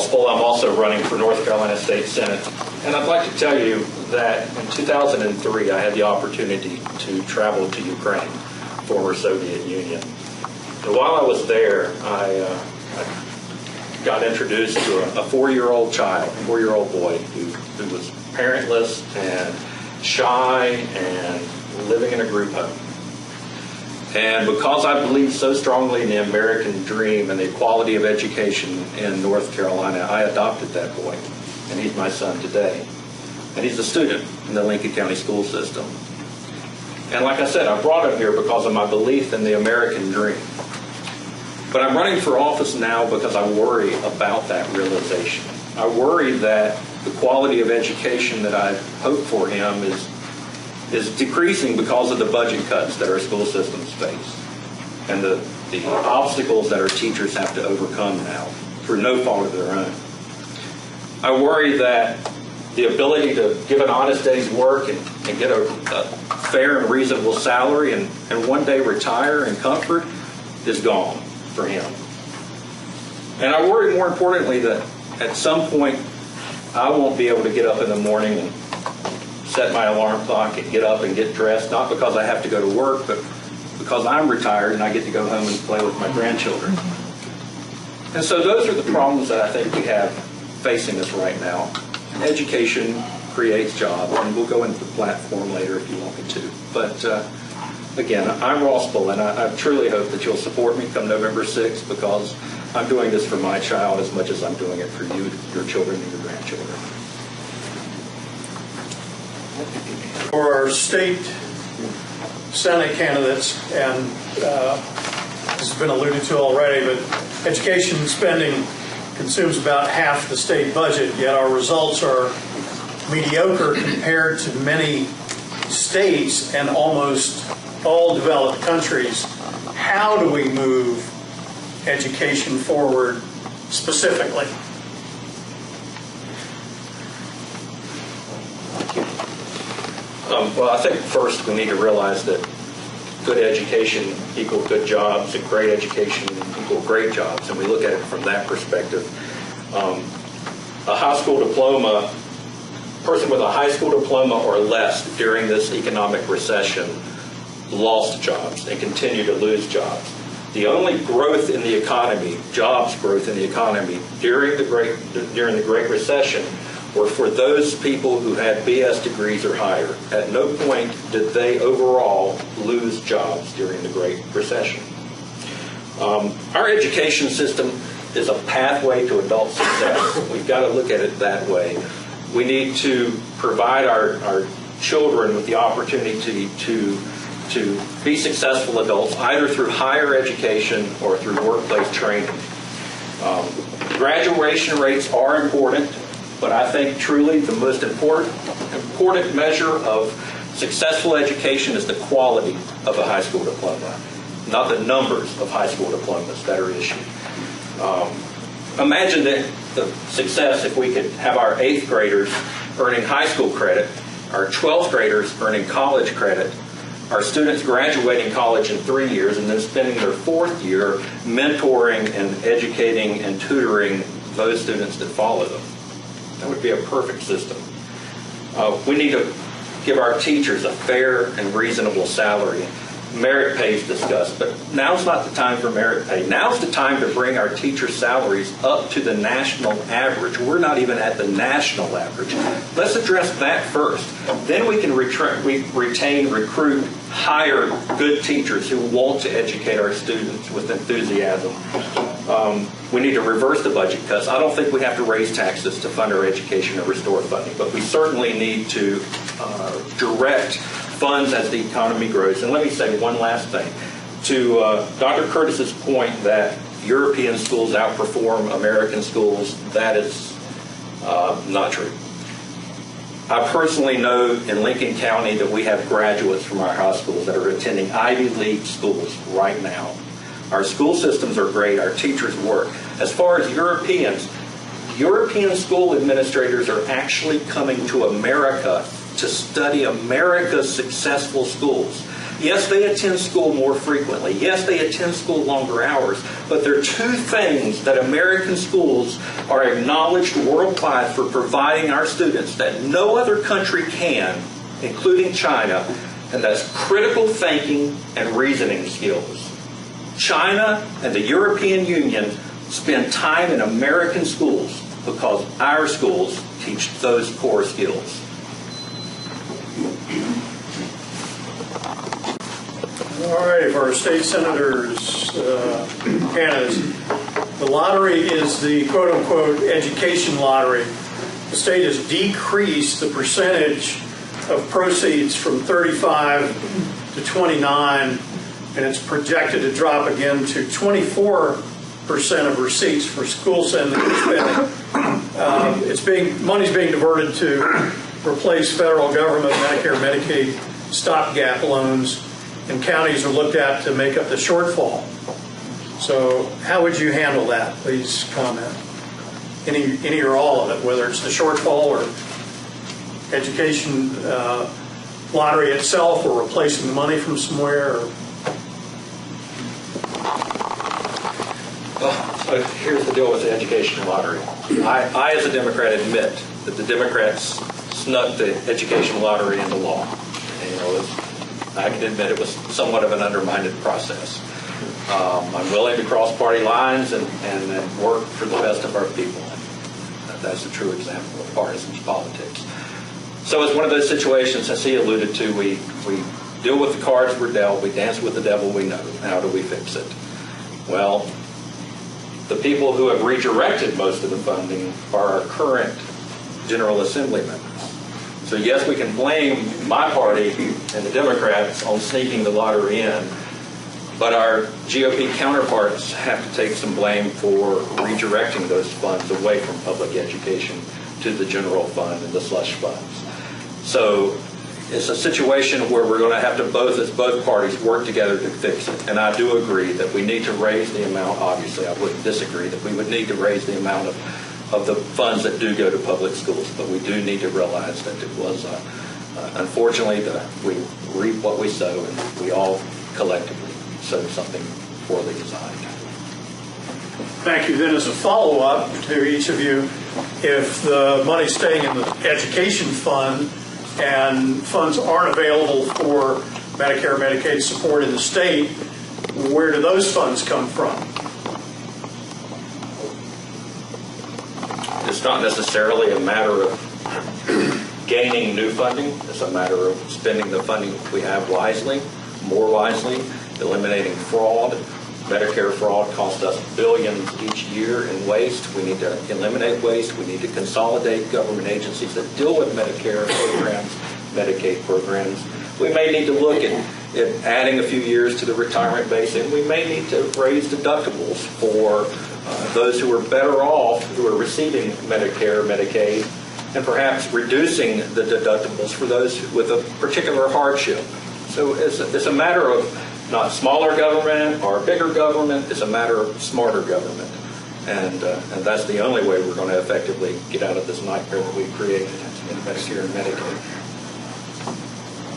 Bulla. I'm also running for North Carolina State Senate. And I'd like to tell you that in 2003, I had the opportunity to travel to Ukraine, former Soviet Union. And while I was there, I got introduced to a 4-year-old child, 4-year-old boy who was parentless and shy and living in a group home. And because I believe so strongly in the American dream and the equality of education in North Carolina, I adopted that boy. And he's my son today. And he's a student in the Lincoln County school system. And like I said, I brought him here because of my belief in the American dream. But I'm running for office now because I worry about that realization. I worry that the quality of education that I hope for him is decreasing because of the budget cuts that our school systems face and the obstacles that our teachers have to overcome now through no fault of their own. I worry that the ability to give an honest day's work and get a fair and reasonable salary and one day retire in comfort is gone for him. And I worry more importantly that at some point I won't be able to get up in the morning and set my alarm clock and get up and get dressed, not because I have to go to work, but because I'm retired and I get to go home and play with my grandchildren. And so those are the problems that I think we have facing us right now. Education creates jobs, and we'll go into the platform later if you want me to. But again, I'm RossBulla, and I truly hope that you'll support me come November 6th because I'm doing this for my child as much as I'm doing it for you, your children, and your grandchildren. For our state Senate candidates, and this has been alluded to already, but education spending consumes about half the state budget, yet our results are mediocre compared to many states and almost all developed countries. How do we move education forward specifically? Well, I think first we need to realize that good education equals good jobs, and great education equals great jobs, and we look at it from that perspective. A high school diploma, person with a high school diploma or less during this economic recession lost jobs and continue to lose jobs. The only growth in the economy, jobs growth in the economy during the Great Recession were for those people who had BS degrees or higher. At no point did they overall lose jobs during the Great Recession. Our education system is a pathway to adult success. We've got to look at it that way. We need to provide our children with the opportunity to be successful adults, either through higher education or through workplace training. Graduation rates are important, but I think truly the most important measure of successful education is the quality of a high school diploma, not the numbers of high school diplomas that are issued. Imagine the success if we could have our 8th graders earning high school credit, our 12th graders earning college credit, our students graduating college in 3 years and then spending their 4th year mentoring and educating and tutoring those students that follow them. That would be a perfect system. We need to give our teachers a fair and reasonable salary. Merit pay is discussed, but now's not the time for merit pay. Now's the time to bring our teacher salaries up to the national average. We're not even at the national average. Let's address that first. Then we can retain, recruit, hire good teachers who want to educate our students with enthusiasm. We need to reverse the budget cuts. I don't think we have to raise taxes to fund our education or restore funding, but we certainly need to direct funds as the economy grows. And let me say one last thing. To Dr. Curtis's point that European schools outperform American schools, that is not true. I personally know in Lincoln County that we have graduates from our high schools that are attending Ivy League schools right now. Our school systems are great. Our teachers work. As far as European school administrators are actually coming to America to study America's successful schools. Yes, they attend school more frequently. Yes, they attend school longer hours. But there are two things that American schools are acknowledged worldwide for providing our students that no other country can, including China, and that's critical thinking and reasoning skills. China and the European Union spend time in American schools because our schools teach those core skills. All right, for our state senators' candidates, the lottery is the quote-unquote education lottery. The state has decreased the percentage of proceeds from 35 to 29, and it's projected to drop again to 24% of receipts for school spending. Money's being diverted to replace federal government, Medicare, Medicaid, stopgap loans, and counties are looked at to make up the shortfall. So how would you handle that? Please comment. Any or all of it, whether it's the shortfall or education lottery itself or replacing the money from somewhere. So here's the deal with the education lottery. I, as a Democrat, admit that the Democrats snuck the education lottery into law. And, I can admit it was somewhat of an undermined process. I'm willing to cross party lines and work for the best of our people. That's a true example of partisan politics. So it's one of those situations, as he alluded to, we deal with the cards we're dealt, we dance with the devil we know. How do we fix it? Well, the people who have redirected most of the funding are our current General Assembly members. So yes, we can blame my party and the Democrats on sneaking the lottery in, but our GOP counterparts have to take some blame for redirecting those funds away from public education to the general fund and the slush funds. So it's a situation where we're going to have to both parties work together to fix it. And I do agree that we need to raise the amount. Obviously, I wouldn't disagree that we would need to raise the amount of the funds that do go to public schools, but we do need to realize that it was, unfortunately, we reap what we sow, and we all collectively sow something poorly designed. Thank you. Then as a follow-up to each of you, if the money's staying in the education fund and funds aren't available for Medicare, Medicaid support in the state, where do those funds come from? It's not necessarily a matter of gaining new funding. It's a matter of spending the funding we have wisely, more wisely, eliminating fraud. Medicare fraud costs us billions each year in waste. We need to eliminate waste. We need to consolidate government agencies that deal with Medicare programs, Medicaid programs. We may need to look at adding a few years to the retirement base, and we may need to raise deductibles for those who are better off, who are receiving Medicare, Medicaid, and perhaps reducing the deductibles for those with a particular hardship. So it's a matter of not smaller government or bigger government. It's a matter of smarter government. And that's the only way we're going to effectively get out of this nightmare that we've created in Medicare and Medicaid.